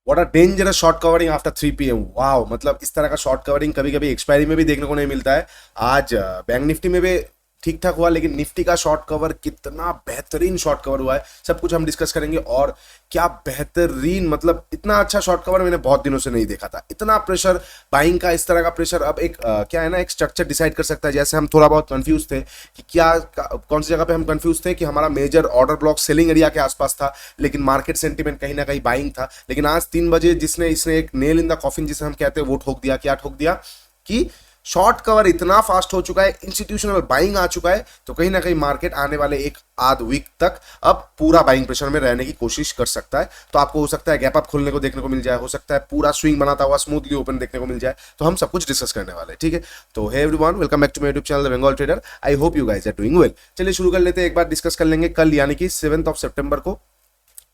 What a dangerous short covering after 3 PM। Wow, मतलब इस तरह का शॉर्ट कवरिंग कभी कभी एक्सपायरी में भी देखने को नहीं मिलता है। आज बैंक निफ्टी में भी ठीक ठाक हुआ, लेकिन निफ्टी का शॉर्ट कवर कितना बेहतरीन शॉर्ट कवर हुआ है, सब कुछ हम डिस्कस करेंगे। और क्या बेहतरीन, मतलब इतना अच्छा शॉर्ट कवर मैंने बहुत दिनों से नहीं देखा था। इतना प्रेशर, बाइंग का इस तरह का प्रेशर। अब एक क्या है ना, एक स्ट्रक्चर डिसाइड कर सकता है। जैसे हम थोड़ा बहुत कंफ्यूज थे कि क्या कौन सी जगह पे हम कंफ्यूज थे कि हमारा major order block selling area के आसपास था, लेकिन मार्केट सेंटीमेंट कहीं ना कहीं बाइंग था। लेकिन आज 3 बजे जिसने इसने एक नेल इन द कॉफिन जिसे हम कहते हैं वो ठोक दिया। क्या ठोक दिया कि शॉर्ट कवर इतना फास्ट हो चुका है, इंस्टीट्यूशनल बाइंग आ चुका है। तो कहीं ना कहीं मार्केट आने वाले एक आध वीक तक अब पूरा बाइंग प्रेशर में रहने की कोशिश कर सकता है। तो आपको हो सकता है गैप अप खुलने को देखने को मिल जाए, हो सकता है पूरा स्विंग बनाता हुआ स्मूथली ओपन देखने को मिल जाए। तो हम सब कुछ डिस्कस करने वाले हैं, ठीक है। तो hey everyone, welcome back to my YouTube channel the Bengal trader. I hope you guys are doing well. चलिए शुरू कर लेते हैं। एक बार डिस्कस कर लेंगे कल यानी कि 7 सितंबर को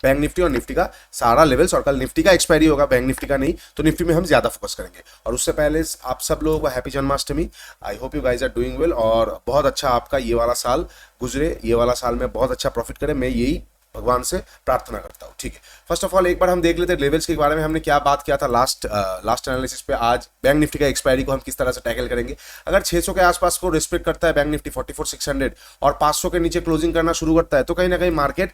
बैंक निफ्टी और निफ्टी का सारा लेवल्स। और कल निफ्टी का एक्सपायरी होगा, बैंक निफ्टी का नहीं, तो निफ्टी में हम ज्यादा फोकस करेंगे। और उससे पहले आप सब लोगों को happy Janmashtami. I hope you guys are doing well और बहुत अच्छा आपका ये वाला साल गुजरे, ये वाला साल में बहुत अच्छा प्रॉफिट करे, मैं यही भगवान से प्रार्थना करता हूँ, ठीक है। फर्स्ट ऑफ ऑल एक बार हम देख लेते हैं लेवल्स के बारे में हमने क्या बात किया था लास्ट एनालिसिस पे। आज बैंक निफ्टी का एक्सपायरी को हम किस तरह से टैकल करेंगे। अगर 600 के आसपास को रिस्पेक्ट करता है बैंक निफ्टी 44,600 और 500 के नीचे क्लोजिंग करना शुरू करता है, तो कहीं ना कहीं मार्केट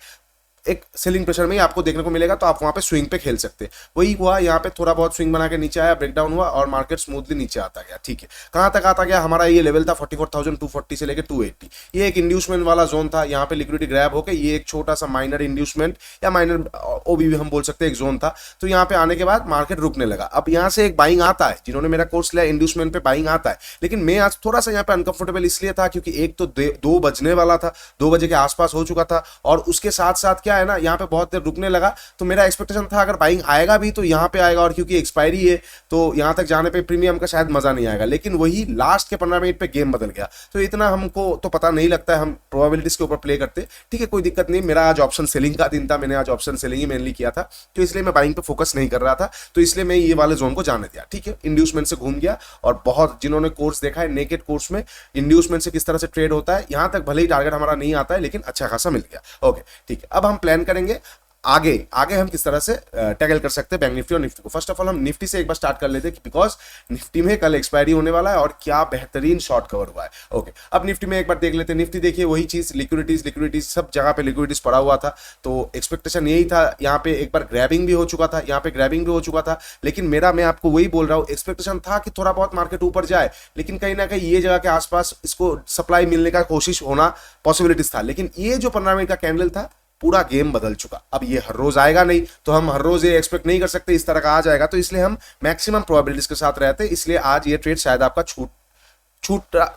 एक सेलिंग प्रेशर में ही आपको देखने को मिलेगा। तो आप वहां पे स्विंग पे खेल सकते हैं। वही हुआ, यहाँ पे थोड़ा बहुत स्विंग बना के नीचे आया, ब्रेकडाउन हुआ और मार्केट स्मूथली नीचे आता गया, ठीक है। कहां तक आता गया, हमारा ये लेवल था 44,240 से लेकर 280। ये एक इंड्यूसमेंट वाला जोन था। यहाँ पे लिक्विडिटी ग्रैब होकर ये एक छोटा सा माइनर इंड्यूसमेंट या माइनर ओबी भी हम बोल सकते हैं, एक जोन था। तो यहाँ पे आने के बाद मार्केट रुकने लगा। अब यहाँ से एक बाइंग आता है, जिन्होंने मेरा कोर्स लिया इंड्यूसमेंट पे बाइंग आता है। लेकिन मैं आज थोड़ा सा यहाँ पे अनकंफर्टेबल इसलिए था क्योंकि एक तो 2 बजने वाला था, 2 बजे के आसपास हो चुका था। और उसके साथ साथ क्या है ना, यहाँ पे बहुत देर रुकने लगा। तो मेरा एक्सपेक्टेशन था अगर बाइंग आएगा भी तो यहाँ पे आएगा, और क्योंकि एक्सपायरी है तो यहाँ तक जाने पे प्रीमियम का शायद मजा नहीं आएगा। लेकिन वही लास्ट के 15 मिनट पे गेम बदल गया। तो इतना हमको तो पता नहीं लगता है, हम प्रोबेबिलिटीज के ऊपर प्ले करते, ठीक है, कोई दिक्कत नहीं। मेरा आज ऑप्शन सेलिंग का दिन था, मैंने आज ऑप्शन सेलिंग ही मेनली किया था, तो इसलिए मैं बाइंग पे फोकस नहीं कर रहा था। तो इसलिए मैं ये वाले जोन को जाने दिया, ठीक है। इंड्यूसमेंट से घूम गया और बहुत जिन्होंने कोर्स देखा है नेकेड कोर्स में इंड्यूसमेंट से किस तरह से ट्रेड होता है, यहां तक भले ही टारगेट हमारा नहीं आता है लेकिन अच्छा खासा मिल गया। ओके, ठीक है। अब हम प्लान करेंगे आगे आगे हम किस तरह से टैकल कर सकते हैं बैंक निफ्टी और निफ्टी को। फर्स्ट ऑफ ऑल हम निफ्टी से एक बार स्टार्ट कर लेते हैं बिकॉज निफ्टी में कल एक्सपायरी होने वाला है और क्या बेहतरीन शॉर्ट कवर हुआ है। ओके, अब निफ्टी में एक बार देख लेते हैं। निफ्टी देखिए वही चीज, लिक्विडिटीज सब जगह पे लिक्विडिटीज पड़ा हुआ था। तो एक्सपेक्टेशन यही था, यहाँ पे एक बार ग्रैबिंग भी हो चुका था, यहाँ पे ग्रैबिंग भी हो चुका था। लेकिन मैं आपको वही बोल रहा हूँ, एक्सपेक्टेशन था कि थोड़ा बहुत मार्केट ऊपर जाए, लेकिन कहीं ना कहीं ये जगह के आसपास इसको सप्लाई मिलने का कोशिश होना पॉसिबिलिटीज था। लेकिन ये जो 15 मिनट का कैंडल था, पूरा गेम बदल चुका। अब ये हर रोज आएगा नहीं, तो हम हर रोज ये एक्सपेक्ट नहीं कर सकते इस तरह का आ जाएगा। तो इसलिए हम मैक्सिमम प्रोबेबिलिटीज के साथ रहते हैं। इसलिए आज ये ट्रेड शायद आपका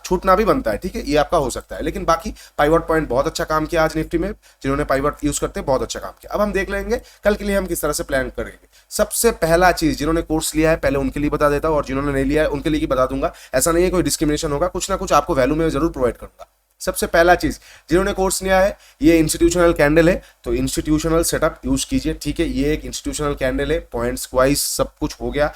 छूटना भी बनता है, ठीक है, ये आपका हो सकता है। लेकिन बाकी पाइवट पॉइंट बहुत अच्छा काम किया आज निफ्टी में, जिन्होंने पाइवट यूज करते हैं बहुत अच्छा काम किया। अब हम देख लेंगे कल के लिए हम किस तरह से प्लान करेंगे। सबसे पहला चीज, जिन्होंने कोर्स लिया है पहले उनके लिए बता देता हूं, और जिन्होंने नहीं लिया है उनके लिए भी बता दूंगा। ऐसा नहीं है कोई डिस्क्रिमिनेशन होगा, कुछ ना कुछ आपको वैल्यू में जरूर प्रोवाइड करूंगा। सबसे पहला चीज, जिन्होंने कोर्स लिया है, ये इंस्टीट्यूशनल कैंडल है, तो इंस्टीट्यूशनल सेटअप यूज कीजिए, ठीक है। ये एक इंस्टीट्यूशनल कैंडल है, पॉइंट्स वाइज सब कुछ हो गया,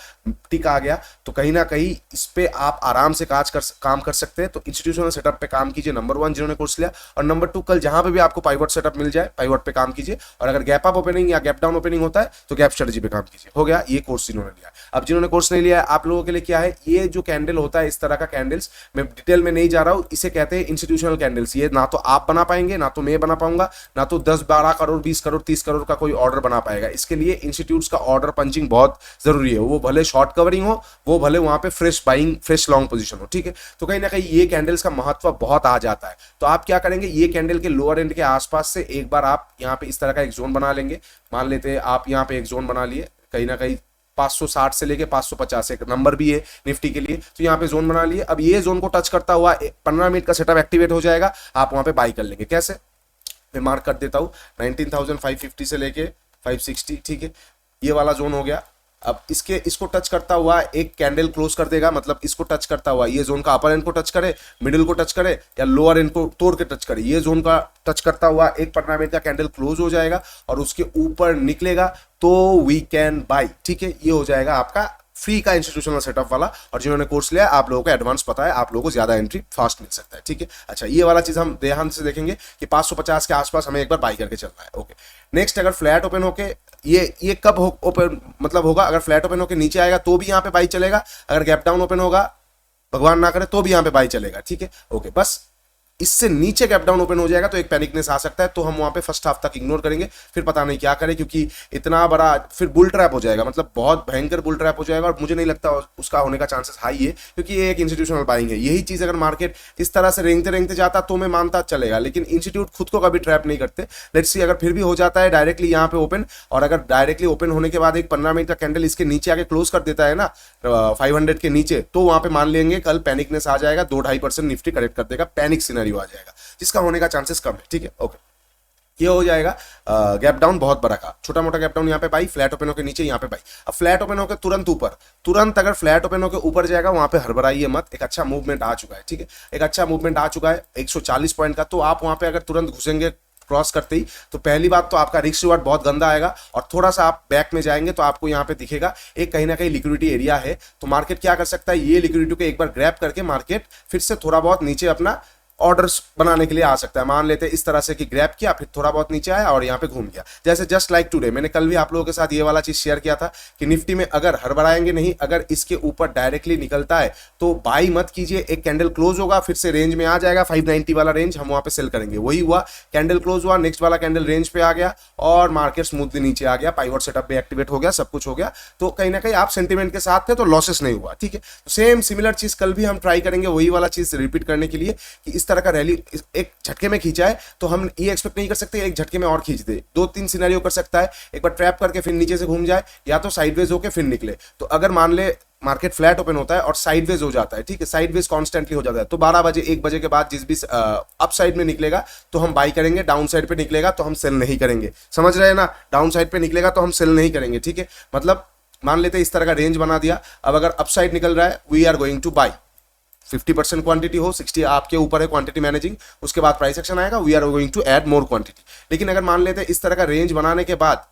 टिक आ गया, तो कहीं ना कहीं इस पे आप आराम से काम कर सकते हैं। तो इंस्टीट्यूशनल सेटअप पे काम कीजिए, नंबर 1 जिन्होंने कोर्स लिया। और नंबर 2, कल जहां पे भी आपको पाइवट सेटअप मिल जाए, पाइवट पे काम कीजिए। और अगर गैप अप ओपनिंग या गैप डाउन ओपनिंग होता है तो गैप स्ट्रेटजी पे काम कीजिए। हो गया, ये कोर्स जिन्होंने लिया। अब जिन्होंने कोर्स नहीं लिया है, आप लोगों के लिए क्या है, ये जो कैंडल होता है, इस तरह का कैंडल्स, मैं डिटेल में नहीं जा रहा हूं, इसे कहते हैं इंस्टीट्यूशनल कैंडल्स। ये ना तो आप बना पाएंगे, ना तो मैं बना पाऊंगा, ना तो 10, 12 करोड़, 20 करोड़, 30 करोड़ का कोई ऑर्डर बना पाएगा। इसके लिए इंस्टीट्यूट्स का ऑर्डर पंचिंग बहुत जरूरी है। वो भले शॉर्ट कवरिंग हो, वो भले वहां पे fresh buying, fresh long position हो, ठीक है। तो कहीं ना कहीं ये कैंडल्स का महत्व बहुत आ जाता है। तो आप क्या करेंगे, ये कैंडल के लोअर एंड के आसपास से एक बार आप यहाँ पे इस तरह का एक जोन बना लेंगे। मान लेते हैं आप यहाँ पे एक जोन बना लिए, कहीं ना कहीं 560 से लेके 550 एक नंबर भी है निफ्टी के लिए। तो यहाँ पे जोन बना लिए। अब ये जोन को टच करता हुआ 15 मिनट का सेटअप एक्टिवेट हो जाएगा, आप वहां पे बाई कर लेंगे। कैसे, मैं मार्क कर देता हूँ, 19,550 से लेके 560, ठीक है, ये वाला जोन हो गया। अब इसको टच करता हुआ एक कैंडल क्लोज कर देगा, मतलब इसको टच करता हुआ ये जोन का अपर एंड को टच करे, मिडिल को टच करे या लोअर एंड को तोड़ के टच करे, ये जोन का टच करता हुआ एक 15 मिनट का कैंडल क्लोज हो जाएगा और उसके ऊपर निकलेगा तो वी कैन बाई, ठीक है। ये हो जाएगा आपका फ्री का इंस्टीट्यूशनल सेटअप वाला, और जिन्होंने कोर्स लिया है आप लोगों को एडवांस पता है, आप लोगों को ज्यादा एंट्री फास्ट मिल सकता है, ठीक है। अच्छा, ये वाला चीज हम ध्यान से देखेंगे कि 550 के आसपास हमें एक बार बाई करके चलना है। ओके, नेक्स्ट, अगर फ्लैट ओपन होके ये कब ओपन मतलब होगा, अगर फ्लैट ओपन होके नीचे आएगा तो भी यहाँ पे बाई चलेगा, अगर गैप डाउन ओपन होगा भगवान ना करे तो भी यहाँ पे बाई चलेगा, ठीक है। ओके, बस इससे नीचे गैप डाउन ओपन हो जाएगा तो एक पैनिकनेस आ सकता है, तो हम वहां पे फर्स्ट हाफ तक इग्नोर करेंगे, फिर पता नहीं क्या करें, क्योंकि इतना बड़ा फिर बुल ट्रैप हो जाएगा, मतलब बहुत भयंकर बुल ट्रैप हो जाएगा, और मुझे नहीं लगता उसका होने का चांसेस हाई है, क्योंकि ये एक इंस्टीट्यूशनल बाइंग है। यही चीज अगर मार्केट इस तरह से रेंगते रेंगते जाता तो मैं मानता चलेगा, लेकिन इंस्टीट्यूट खुद को कभी ट्रैप नहीं करते। लेट्स सी, अगर फिर भी हो जाता है डायरेक्टली यहाँ पे ओपन, और अगर डायरेक्टली ओपन होने के बाद एक 15 मिनट का कैंडल इसके नीचे आके क्लोज कर देता है ना 500 के नीचे, तो वहां पे मान लेंगे कल पैनिकनेस आ जाएगा, 2-2.5% निफ्टी करेक्ट कर देगा, पैनिक सिनेरियो आ जाएगा, जिसका होने का चांसेस कम है, ठीक है। ओके, ये हो जाएगा गैप डाउन बहुत बड़ा का, छोटा मोटा गैप डाउन यहाँ पे बाई, फ्लैट ओपन होकर नीचे यहाँ पे बाई। अब फ्लैट ओपन होकर तुरंत ऊपर, तुरंत अगर फ्लैट ओपन होकर ऊपर जाएगा वहां पे हड़बड़ाइए मत, एक अच्छा मूवमेंट आ चुका है, ठीक है, एक अच्छा मूवमेंट आ चुका है 140 पॉइंट का, तो आप वहां पे अगर तुरंत घुसेंगे क्रॉस करते ही, तो पहली बात तो आपका रिस्क रिवार्ड बहुत गंदा आएगा, और थोड़ा सा आप बैक में जाएंगे तो आपको यहाँ पे दिखेगा एक कहीं ना कहीं लिक्विडिटी एरिया है, तो मार्केट क्या कर सकता है, ये लिक्विडिटी को एक बार ग्रैब करके मार्केट फिर से थोड़ा बहुत नीचे अपना ऑर्डर्स बनाने के लिए आ सकता है। मान लेते हैं इस तरह से कि ग्रैब किया, फिर थोड़ा बहुत नीचे आया और यहाँ पे घूम गया, जैसे जस्ट लाइक टुडे। मैंने कल भी आप लोगों के साथ ये वाला चीज शेयर किया था कि निफ्टी में अगर हड़बड़ाएंगे नहीं, अगर इसके ऊपर डायरेक्टली निकलता है तो बाई मत कीजिए, एक कैंडल क्लोज होगा फिर से रेंज में आ जाएगा 590 वाला रेंज, हम वहां पे सेल करेंगे। वही हुआ, कैंडल क्लोज हुआ, नेक्स्ट वाला कैंडल रेंज पे आ गया और मार्केट स्मूथली नीचे आ गया, पाइवट सेटअप भी एक्टिवेट हो गया, सब कुछ हो गया, तो कहीं ना कहीं आप सेंटिमेंट के साथ थे तो लॉसेस नहीं हुआ, ठीक है। सेम सिमिलर चीज कल भी हम ट्राई करेंगे, वही वाला चीज रिपीट करने के लिए कि इस तरह का रैली एक झटके में खींचा है तो हम ये एक्सपेक्ट नहीं कर सकते एक झटके में और खींच दे। 2-3 सिनेरियो कर सकता है, एक बार ट्रैप करके फिर नीचे से घूम जाए, या तो साइडवेज होके फिर निकले। तो अगर मान ले मार्केट फ्लैट ओपन होता है और साइडवेज हो जाता है, ठीक है, साइडवेज कॉन्स्टेंटली हो जाता है, तो 12 बजे 1 बजे के बाद जिस भी अप साइड में निकलेगा तो हम बाई करेंगे, डाउन साइड पे निकलेगा तो हम सेल नहीं करेंगे, समझ रहे हैं ना, डाउन साइड पे निकलेगा तो हम सेल नहीं करेंगे, ठीक है। मतलब मान लेते इस तरह का रेंज बना दिया, अब अगर अप साइड निकल रहा है we are going to buy, 50% quantity हो, 60 आपके ऊपर है क्वांटिटी मैनेजिंग, उसके बाद प्राइस एक्शन आएगा, we are going to add more quantity. लेकिन अगर मान लेते इस तरह का रेंज बनाने के बाद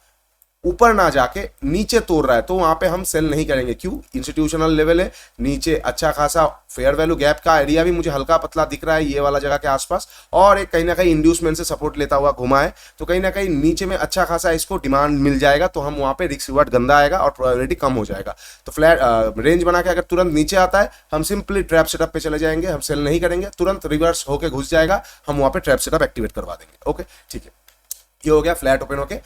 ऊपर ना जाके नीचे तोड़ रहा है तो वहां पे हम सेल नहीं करेंगे, क्यों, इंस्टीट्यूशनल लेवल है, नीचे अच्छा खासा फेयर वैल्यू गैप का एरिया भी मुझे हल्का पतला दिख रहा है ये वाला जगह के आसपास, और एक कहीं ना कहीं इंड्यूसमेंट से सपोर्ट लेता हुआ घुमा है, तो कहीं ना कहीं नीचे में अच्छा खासा इसको डिमांड मिल जाएगा, तो हम वहां पे रिस्क रिवार्ड गंदा आएगा और प्रोबेबिलिटी कम हो जाएगा। तो फ्लैट रेंज बना के अगर तुरंत नीचे आता है हम सिंपली ट्रैप सेटअप पे चले जाएंगे, हम सेल नहीं करेंगे, तुरंत रिवर्स होकर घुस जाएगा, हम वहां पे ट्रैप सेटअप एक्टिवेट करवा देंगे। ओके, ठीक है, ये हो गया फ्लैट ओपन होके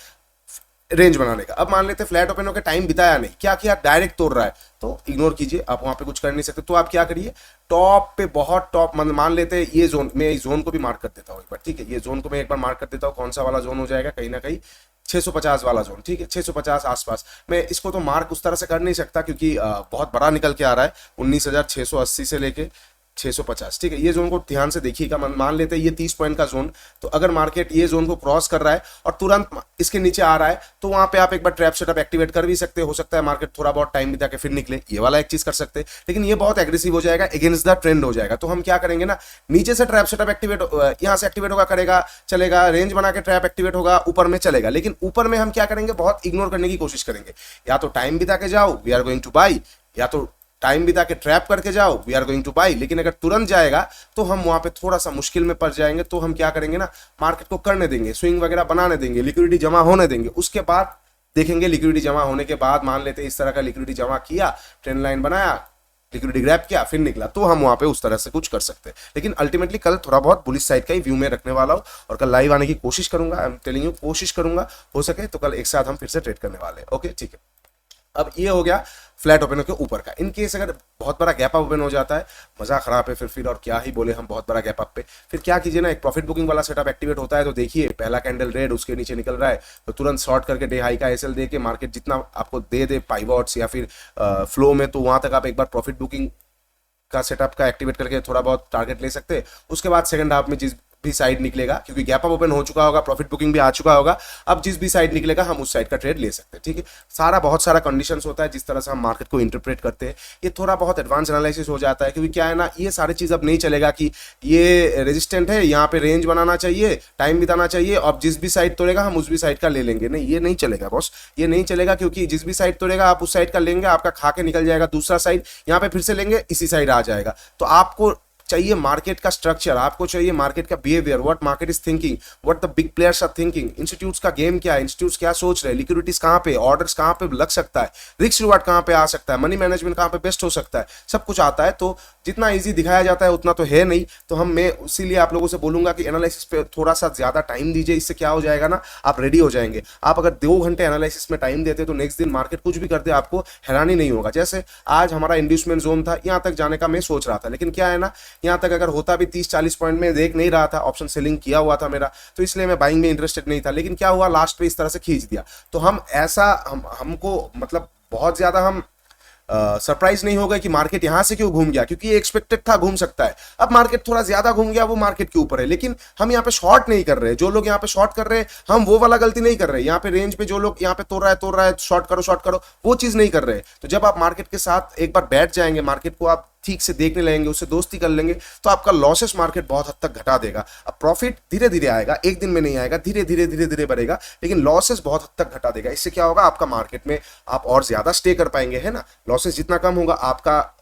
रेंज बनाने का। अब मान लेते फ्लैट ओपन होकर टाइम बिताया नहीं, क्या किया, डायरेक्ट तोड़ रहा है, तो इग्नोर कीजिए, आप वहां पे कुछ कर नहीं सकते, तो आप क्या करिए, टॉप पे बहुत टॉप मान लेते ये जोन, मैं इस जोन को भी मार्क कर देता हूँ एक बार, ठीक है, ये जोन को मैं एक बार मार्क कर देता हूँ, कौन सा वाला जोन हो जाएगा, कहीं ना कहीं 650 वाला जोन, ठीक है, 650 आसपास। मैं इसको तो मार्क उस तरह से कर नहीं सकता क्योंकि बहुत बड़ा निकल के आ रहा है, 19,680 से लेके 650, ठीक है, ये जोन को ध्यान से देखिएगा। मान लेते हैं ये 30 पॉइंट का जोन, तो अगर मार्केट ये जोन को क्रॉस कर रहा है और तुरंत इसके नीचे आ रहा है तो वहां पे आप एक बार ट्रैप सेटअप एक्टिवेट कर भी सकते हो सकता है मार्केट थोड़ा बहुत टाइम बिता के फिर निकले, ये वाला एक चीज कर सकते हैं, लेकिन ये बहुत एग्रेसिव हो जाएगा, अगेंस्ट द ट्रेंड हो जाएगा। तो हम क्या करेंगे ना, नीचे से ट्रैप सेटअप एक्टिवेट यहां से एक्टिवेट होगा, करेगा, चलेगा, रेंज बना के ट्रैप एक्टिवेट होगा, ऊपर में चलेगा, लेकिन ऊपर में हम क्या करेंगे, बहुत इग्नोर करने की कोशिश करेंगे, या तो टाइम बिता के जाओ we are going to buy, या तो टाइम बिता के ट्रैप करके जाओ we are going to buy. लेकिन अगर तुरंत जाएगा तो हम वहां पे थोड़ा सा मुश्किल में पड़ जाएंगे, तो हम क्या करेंगे ना, मार्केट को करने देंगे, स्विंग वगैरह बनाने देंगे, लिक्विडिटी जमा होने देंगे, उसके बाद देखेंगे, लिक्विडिटी जमा होने के बाद मान लेते इस तरह का लिक्विडिटी जमा किया, ट्रेंड लाइन बनाया, लिक्विडिटी ग्रैब किया, फिर निकला, तो हम वहां पे उस तरह से कुछ कर सकते हैं। लेकिन अल्टीमेटली कल थोड़ा बहुत बुलिश साइड का ही व्यू में रखने वाला हूं और कल लाइव आने की कोशिश करूंगा, आई एम टेलिंग यू, कोशिश करूंगा, हो सके तो कल एक साथ हम फिर से ट्रेड करने वाले हैं। ओके, ठीक है। अब ये हो गया फ्लैट ओपन के ऊपर का। इन केस अगर बहुत बड़ा गैप अप ओपन हो जाता है, मजा खराब है, फिर और क्या ही बोले हम, बहुत बड़ा गैप अप पे फिर क्या कीजिए ना, एक प्रॉफिट बुकिंग वाला सेटअप एक्टिवेट होता है, तो देखिए पहला कैंडल रेड उसके नीचे निकल रहा है तो तुरंत शॉर्ट करके डे हाई का एसएल दे के मार्केट जितना आपको दे पाइवॉट्स या फिर फ्लो में, तो वहां तक आप एक बार प्रॉफिट बुकिंग का सेटअप का एक्टिवेट करके थोड़ा बहुत टारगेट ले सकते हैं। उसके बाद सेकंड हाफ में जिस भी साइड निकलेगा, क्योंकि गैप अप ओपन हो चुका होगा, प्रॉफिट बुकिंग भी आ चुका होगा, अब जिस भी साइड निकलेगा हम उस साइड का ट्रेड ले सकते हैं। ठीक है, बहुत सारा कंडीशंस होता है जिस तरह से हम मार्केट को इंटरप्रेट करते हैं, ये थोड़ा बहुत एडवांस एनालिसिस हो जाता है, क्योंकि क्या है ना, ये सारी चीज अब नहीं चलेगा कि ये रेजिस्टेंट है, यहाँ पे रेंज बनाना चाहिए, टाइम बिताना चाहिए, और जिस भी साइड तोड़ेगा हम उस भी साइड का ले लेंगे। नहीं, ये नहीं चलेगा बॉस, ये नहीं चलेगा, क्योंकि जिस भी साइड तोड़ेगा आप उस साइड का लेंगे, आपका खा के निकल जाएगा दूसरा साइड, यहाँ पे फिर से लेंगे, इसी साइड आ जाएगा। तो आपको चाहिए मार्केट का स्ट्रक्चर, आपको चाहिए मार्केट का behaviour, what market is thinking, what the big players are thinking, institutes का गेम क्या है, इंस्टीट्यूट्स क्या सोच रहे हैं, लिक्विडिटीज कहाँ पे, ऑर्डर्स कहाँ पे लग सकता है, रिस्क रिवार्ड कहाँ पे आ सकता है, मनी मैनेजमेंट कहाँ पे बेस्ट हो सकता है, सब कुछ आता है। तो जितना इजी दिखाया जाता है उतना तो है नहीं, तो मैं इसीलिए आप लोगों से बोलूंगा कि एनालिसिस पे थोड़ा सा ज्यादा टाइम दीजिए। इससे क्या हो जाएगा ना, आप रेडी हो जाएंगे। आप अगर 2 घंटे एनालिसिस में टाइम देते तो नेक्स्ट दिन मार्केट कुछ भी करते आपको हैरानी नहीं होगा। जैसे आज हमारा इंड्यूसमेंट जोन था, यहाँ तक जाने का मैं सोच रहा था, लेकिन क्या है ना, यहाँ तक अगर होता भी 30-40 पॉइंट में देख नहीं रहा था, ऑप्शन सेलिंग किया हुआ था मेरा, तो इसलिए मैं बाइंग में इंटरेस्टेड नहीं था। लेकिन क्या हुआ, लास्ट पे इस तरह से खींच दिया, तो हम ऐसा हमको मतलब बहुत ज्यादा हम सरप्राइज नहीं हो गए कि मार्केट यहां से क्यों घूम गया, क्योंकि ये एक्सपेक्टेड था घूम सकता है। अब मार्केट थोड़ा ज्यादा घूम गया, वो मार्केट के ऊपर है, लेकिन हम यहाँ पे शॉर्ट नहीं कर रहे। जो लोग यहाँ पे शॉर्ट कर रहे हैं, हम वो वाला गलती नहीं कर रहे। यहाँ पे रेंज पे जो लोग यहाँ पे तोड़ रहा है शॉर्ट करो, वो चीज नहीं कर रहे। तो जब आप मार्केट के साथ एक बार बैठ जाएंगे, मार्केट को आप ठीक से देखने लगेंगे, उससे दोस्ती कर लेंगे, तो आपका लॉसेस मार्केट बहुत हद तक घटा देगा। अब प्रॉफिट धीरे धीरे आएगा, एक दिन में नहीं आएगा, धीरे धीरे बढ़ेगा, लेकिन लॉसेस बहुत हद तक घटा देगा। इससे क्या होगा, आपका मार्केट में आप और ज्यादा स्टे कर पाएंगे, है ना। लॉसेस जितना कम होगा, आपका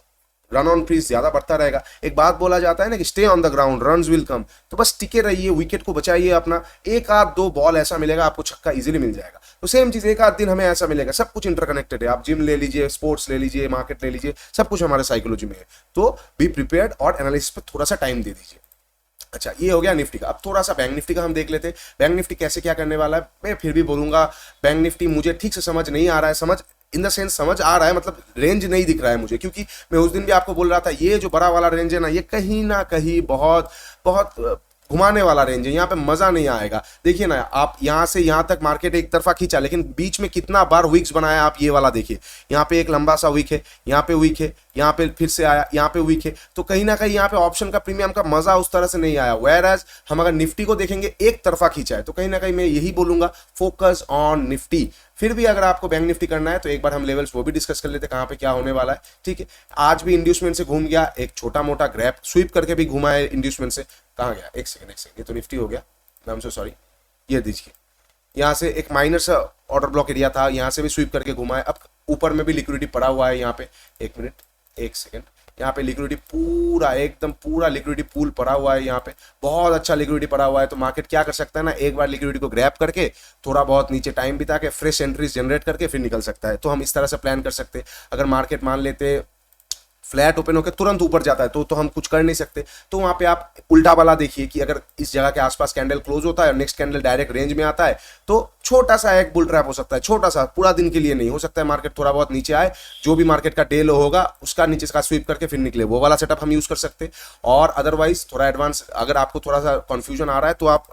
रन ऑन फ्रीज ज्यादा बढ़ता रहेगा। एक बात बोला जाता है ना कि stay on the ground, runs will come. तो बस टिके रहिए, विकेट को बचाइए अपना। एक आध दो बॉल ऐसा मिलेगा आपको, छक्का इजीली मिल जाएगा। तो सेम चीज एक आध दिन हमें ऐसा मिलेगा। सब कुछ इंटरकनेक्टेड है। आप जिम ले लीजिए, स्पोर्ट्स ले लीजिए, मार्केट ले लीजिए, सब कुछ हमारे साइकोलॉजी में है। तो बी प्रिपेयर्ड और एनालिसिस पे थोड़ा सा टाइम दे दीजिए। अच्छा, ये हो गया निफ्टी का। अब थोड़ा सा बैंक निफ्टी का हम देख लेते हैं। बैंक निफ्टी कैसे क्या करने वाला है। मैं फिर भी बोलूंगा, बैंक निफ्टी मुझे ठीक से समझ नहीं आ रहा है। समझ इन द सेंस समझ आ रहा है, मतलब रेंज नहीं दिख रहा है मुझे, क्योंकि मैं उस दिन भी आपको बोल रहा था, ये जो बड़ा वाला रेंज है ना, ये कहीं ना कहीं बहुत बहुत घुमाने वाला रेंज है। यहाँ पे मजा नहीं आएगा। देखिए ना, आप यहाँ से यहाँ तक मार्केट एक तरफा खींचा, लेकिन बीच में कितना बार वीक्स बनाया आप ये वाला देखिए। यहाँ पे एक लंबा सा वीक है, यहाँ पे वीक है, यहाँ पे फिर से आया, यहाँ पे वीक है। तो कहीं ना कहीं यहाँ पे ऑप्शन का प्रीमियम का मजा उस तरह से नहीं आया। वेयर एज हम अगर निफ्टी को देखेंगे, एक तरफा खींचा है। तो कहीं ना कहीं मैं यही बोलूंगा, फोकस ऑन निफ्टी। फिर भी अगर आपको बैंक निफ्टी करना है तो एक बार हम लेवल्स वो भी डिस्कस कर लेते हैं, कहाँ पे क्या होने वाला है। ठीक है, आज भी इंड्यूसमेंट से घूम गया, एक छोटा मोटा ग्रैप स्वीप करके भी घुमा है इंड्यूसमेंट से। कहाँ गया, एक सेकंड, ये तो निफ्टी हो गया, नाम से सॉरी। ये दीजिए, यहाँ से एक माइनर सा ऑर्डर ब्लॉक एरिया था, यहाँ से भी स्वीप करके घुमा है। अब ऊपर में भी लिक्विडिटी पड़ा हुआ है यहाँ पे। एक मिनट, एक सेकंड, यहाँ पे लिक्विडिटी पूरा एकदम पूरा लिक्विडिटी पूल पड़ा हुआ है। यहाँ पे बहुत अच्छा लिक्विडिटी पड़ा हुआ है। तो मार्केट क्या कर सकता है ना, एक बार लिक्विडिटी को ग्रैब करके थोड़ा बहुत नीचे टाइम बिता के फ्रेश एंट्रीज जनरेट करके फिर निकल सकता है। तो हम इस तरह से प्लान कर सकते हैं। अगर मार्केट मान लेते फ्लैट ओपन होकर तुरंत ऊपर जाता है तो हम कुछ कर नहीं सकते। तो वहां पे आप उल्टा वाला देखिए कि अगर इस जगह के आसपास कैंडल क्लोज होता है और नेक्स्ट कैंडल डायरेक्ट रेंज में आता है, तो छोटा सा एक बुल ट्रैप हो सकता है, छोटा सा, पूरा दिन के लिए नहीं। हो सकता है मार्केट थोड़ा बहुत नीचे आए, जो भी मार्केट का डे लो होगा उसका नीचे का स्वीप करके फिर निकले, वो वाला सेटअप हम यूज कर सकते हैं। और अदरवाइज थोड़ा एडवांस, अगर आपको थोड़ा सा कंफ्यूजन आ रहा है तो आप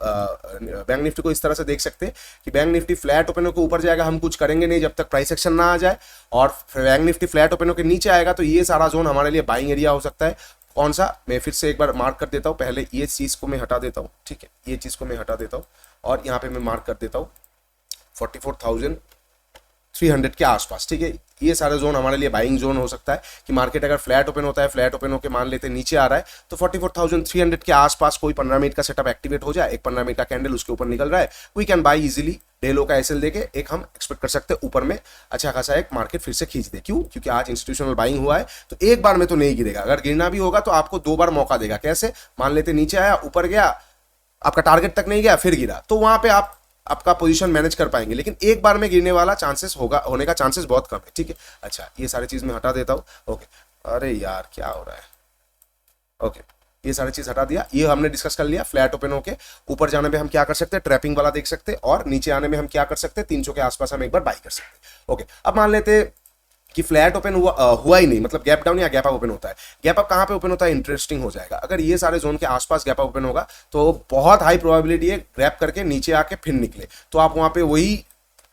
बैंक निफ्टी को इस तरह से देख सकते हैं कि बैंक निफ्टी फ्लैट ओपन होकर ऊपर जाएगा, हम कुछ करेंगे नहीं जब तक प्राइस एक्शन ना आ जाए। और बैंक निफ्टी फ्लैट ओपन होकर नीचे आएगा तो ये सारा जोन हमारे लिए बाइंग एरिया हो सकता है। कौन सा, मैं फिर से एक बार मार्क कर देता हूं। पहले ये चीज को मैं हटा देता हूं, ठीक है, ये चीज को मैं हटा देता हूं और यहाँ पे मैं मार्क कर देता हूं 44,300 के आसपास। ठीक है, ये सारे जोन हमारे लिए बाइंग जोन हो सकता है कि मार्केट अगर फ्लैट ओपन होता है, फ्लैट ओपन होकर मान लेते नीचे आ रहा है, तो 44,300 के आसपास कोई 15 मिनट का सेटअप एक्टिवेट हो जाए, एक 15 मिनट का कैंडल उसके ऊपर निकल रहा है, we can buy easily. Day low का एसएल देके एक हम एक्सपेक्ट कर सकते हैं ऊपर में अच्छा खासा एक मार्केट फिर से खींच दे। क्यों, क्योंकि आज इंस्टीट्यूशनल बाइंग हुआ है, तो एक बार में तो नहीं गिरेगा। अगर गिरना भी होगा तो आपको 2 बार मौका देगा। कैसे, मान लेते नीचे आया, ऊपर गया, आपका टारगेट तक नहीं गया, फिर गिरा, तो वहां पे आप आपका पोजीशन मैनेज कर पाएंगे। लेकिन एक बार में गिरने वाला चांसेस होने का चांसेस बहुत कम है। ठीक है, अच्छा ये सारी चीज मैं हटा देता हूँ। ओके, अरे यार क्या हो रहा है। ओके, ये सारी चीज हटा दिया। ये हमने डिस्कस कर लिया। फ्लैट ओपन होके ऊपर जाने में हम क्या कर सकते हैं, ट्रैपिंग वाला देख सकते हैं, और नीचे आने में हम क्या कर सकते हैं, 300 के आसपास हम एक बार बाई कर सकते हैं। ओके, अब मान लेते कि फ्लैट ओपन हुआ ही नहीं, मतलब गैप डाउन या गैप अप ओपन होता है। गैप अप कहां पे ओपन होता है, इंटरेस्टिंग हो जाएगा। अगर ये सारे जोन के आसपास गैप अप ओपन होगा तो बहुत हाई प्रोबेबिलिटी है ग्रैप करके नीचे आके फिर निकले, तो आप वहां पे वही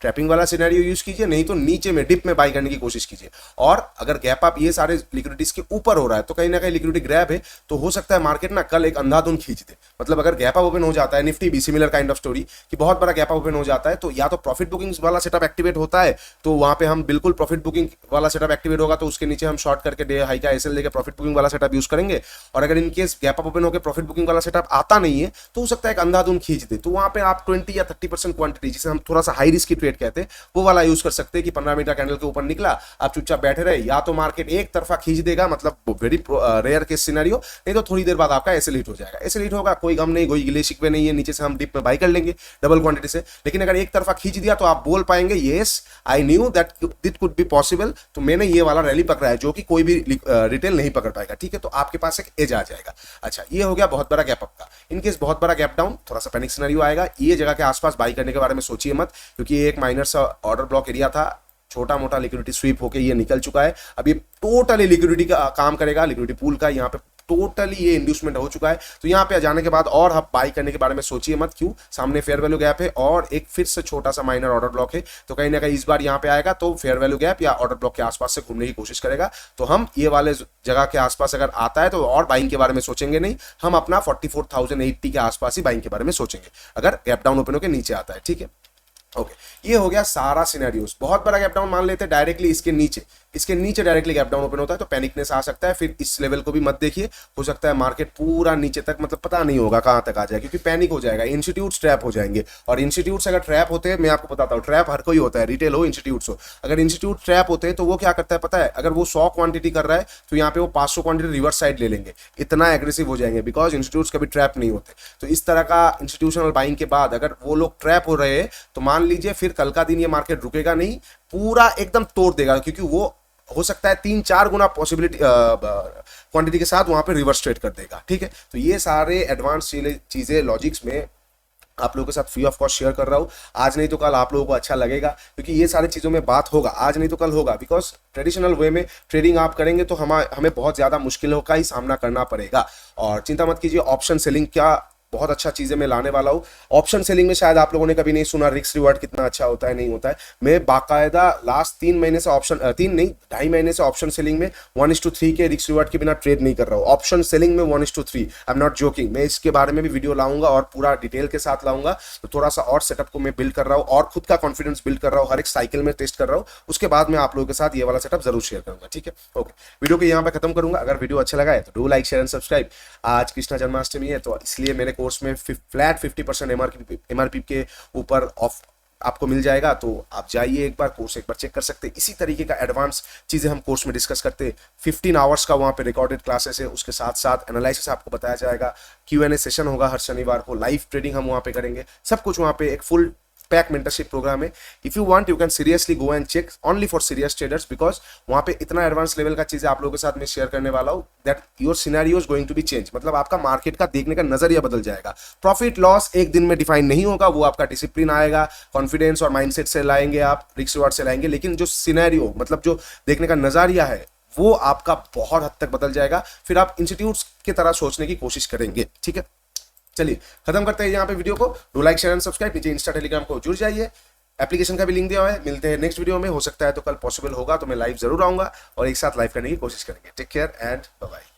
ट्रैपिंग वाला सिनेरियो यूज कीजिए, नहीं तो नीचे में डिप में बाई करने की कोशिश कीजिए। और अगर गैप अप ये सारे लिक्विडिटीज के ऊपर हो रहा है तो कहीं ना कहीं लिक्विडिटी ग्रैब है, तो हो सकता है मार्केट ना कल एक अंधाधुन खींच दे। मतलब अगर गैप अप ओपन हो जाता है, निफ्टी भी सिमिलर काइंड ऑफ स्टोरी कि बहुत बड़ा गैप अप ओपन हो जाता है, तो या तो प्रॉफिट बुकिंग वाला सेटअप एक्टिवेट होता है, तो वहां पे हम बिल्कुल प्रॉफिट बुकिंग वाला सेटअप एक्टिवेट होगा तो उसके नीचे हम शॉर्ट करके डे हाई का एसएल लेके प्रॉफिट बुकिंग वाला सेटअप यूज करेंगे। और अगर इनकेस गैप अप ओपन होकर प्रॉफिट बुकिंग वाला सेटअप आता नहीं है तो हो सकता है एक अंधाधुन खींच दे, तो वहां पे आप 20 या 30% क्वांटिटी, जिसे हम थोड़ा सा हाई रिस्क की ट्रेड कहते हैं, वो वाला यूज कर सकते हैं कि 15 मिनट का कैंडल के ऊपर निकला, आप चुपचाप बैठे रहे, या तो मार्केट एक तरफा खींच देगा, मतलब वेरी रेयर केस सिनेरियो, नहीं तो थोड़ी देर बाद आपका एसएल हिट हो जाएगा। एसएल हिट होगा, कोई गम नहीं, कोई गिले शिकवे नहीं है, नीचे से हम डिप में बाई कर लेंगे डबल क्वांटिटी से। लेकिन अगर एक तरफा खींच दिया तो आप बोल पाएंगे yes I knew that it could be possible, तो मैंने ये वाला रैली पकड़ा है जो कि कोई भी रिटेल नहीं पकड़ पाएगा। ठीक है, तो आपके पास एक एज आ जाएगा। अच्छा, ये हो गया बहुत बड़ा गैप अप का। इनकेस बहुत बड़ा गैप डाउन, थोड़ा सा पैनिक सिनेरियो आएगा, ये जगह के आसपास बाई करने के बारे में सोचिए मत, क्योंकि ये एक माइनर सा ऑर्डर ब्लॉक एरिया था, छोटा मोटा लिक्विडिटी स्वीप होके ये निकल चुका है। अब ये टोटली लिक्विडिटी का काम करेगा, लिक्विडिटी पूल का यहाँ पे टोटली ये इंड्यूसमेंट हो चुका है। तो यहाँ पे जाने के बाद और आप बाई करने के बारे में सोचिए मत, क्यों, सामने फेयर वैल्यू गैप है और एक फिर से छोटा सा माइनर ऑर्डर ब्लॉक है, तो कहीं ना कहीं इस बार यहाँ पे आएगा तो फेयर वैल्यू गैप या ऑर्डर ब्लॉक के आसपास से घूमने की कोशिश करेगा। तो हम ये वाले जगह के आसपास अगर आता है तो और बाइंग के बारे में सोचेंगे नहीं, हम अपना 44,080 के आसपास ही बाइंग के बारे में सोचेंगे अगर गैप डाउन ओपन होकर नीचे आता है। ठीक है, ओके, ये हो गया सारा सिनेरियोस। बहुत बड़ा गैप डाउन मान लेते हैं डायरेक्टली इसके नीचे डायरेक्टली गैप डाउन ओपन होता है तो पैनिकनेस आ सकता है। फिर इस लेवल को भी मत देखिए, हो सकता है मार्केट पूरा नीचे तक, मतलब पता नहीं होगा कहां तक आ जाए, क्योंकि पैनिक हो जाएगा, इंस्टीट्यूट्स ट्रैप हो जाएंगे। और इंस्टीट्यूट्स अगर ट्रैप होते हैं, मैं आपको बताता हूँ, ट्रैप हर कोई होता है, रिटेल हो इंस्टीट्यूट्स हो। अगर इंस्टीट्यूट ट्रैप होते हैं तो वो क्या करता है पता है, अगर वो 100 क्वांटिटी कर रहा है तो यहाँ पे वो 500 क्वांटिटी रिवर्स साइड ले लेंगे, इतना एग्रेसिव हो जाएंगे, बिकॉज इंस्टीट्यूट्स कभी ट्रैप नहीं होते। तो इस तरह का इंस्टीट्यूशनल बाइंग के बाद अगर वो लोग ट्रैप हो रहे हैं तो मान लीजिए फिर कल का दिन ये मार्केट रुकेगा नहीं, पूरा एकदम तोड़ देगा, क्योंकि वो हो सकता है 3-4 गुना पॉसिबिलिटी क्वांटिटी के साथ वहां पे रिवर्स ट्रेड कर देगा। ठीक है, तो ये सारे एडवांस चीजें लॉजिक्स में आप लोगों के साथ फ्री ऑफ कॉस्ट शेयर कर रहा हूँ। आज नहीं तो कल आप लोगों को अच्छा लगेगा, क्योंकि ये सारी चीज़ों में बात होगा, आज नहीं तो कल होगा, बिकॉज ट्रेडिशनल वे में ट्रेडिंग आप करेंगे तो हमें बहुत ज़्यादा मुश्किलों का ही सामना करना पड़ेगा। और चिंता मत कीजिए, ऑप्शन सेलिंग क्या बहुत अच्छा चीज़ें मैं लाने वाला हूँ। ऑप्शन सेलिंग में शायद आप लोगों ने कभी नहीं सुना रिस्क रिवार्ड कितना अच्छा होता है, नहीं होता है। मैं बाकायदा लास्ट 3 महीने से ऑप्शन 3 नहीं 2.5 महीने से ऑप्शन सेलिंग में 1:3 के रिस्क रिवार्ड के बिना ट्रेड नहीं कर रहा हूँ। ऑप्शन सेलिंग में 1:3, आई एम नॉट जोकिंग। मैं इसके बारे में भी वीडियो लाऊंगा और पूरा डिटेल के साथ लाऊंगा। तो थोड़ा सा और सेटअप को मैं बिल्ड कर रहा हूँ और खुद का कॉन्फिडेंस बिल्ड कर रहा हूँ, हर एक साइकिल में टेस्ट कर रहा हूँ। उसके बाद मैं आप लोगों के साथ ये वाला सेटअप जरूर शेयर करूंगा। ठीक है, ओके, वीडियो को यहाँ पे खत्म करूंगा। अगर वीडियो अच्छा लगा है तो do like share and subscribe. आज कृष्ण जन्माष्टमी है तो इसलिए मेरे कोर्स में फ्लैट 50% एमआरपी के ऊपर ऑफ आपको मिल जाएगा। तो आप जाइए एक बार, कोर्स एक बार चेक कर सकते हैं। इसी तरीके का एडवांस चीजें हम कोर्स में डिस्कस करते हैं। 15 आवर्स का वहाँ पे रिकॉर्डेड क्लासेस है, उसके साथ साथ एनालिसिस आपको बताया जाएगा, Q&A सेशन होगा हर शनिवार को, लाइव ट्रेडिंग हम वहाँ पे करेंगे, सब कुछ वहाँ पे एक फुल पैक मेंटरशिप प्रोग्राम है। If you want you can seriously go and check, only for serious traders, because वहां पे इतना एडवांस लेवल का चीजें आप लोगों के साथ मैं शेयर करने वाला हूं that your scenario is going to be change. मतलब आपका मार्केट का देखने का नजरिया बदल जाएगा। प्रॉफिट लॉस एक दिन में डिफाइन नहीं होगा, वो आपका डिसिप्लिन आएगा, कॉन्फिडेंस और माइंडसेट से लाएंगे, आप रिस्क रिवार्ड से लाएंगे, लेकिन जो सिनेरियो मतलब जो देखने का नजरिया है वो आपका बहुत हद तक बदल जाएगा। फिर आप इंस्टीट्यूट्स की तरह सोचने की कोशिश करेंगे। ठीक है, चलिए खत्म करते हैं यहाँ पे वीडियो को। Do like share and subscribe. नीचे इंस्टा टेलीग्राम को जुड़ जाइए, एप्लीकेशन का भी लिंक दिया हुआ है। मिलते हैं नेक्स्ट वीडियो में, हो सकता है तो कल पॉसिबल होगा तो मैं लाइव जरूर आऊंगा और एक साथ लाइव करने की कोशिश करेंगे। Take care and bye bye.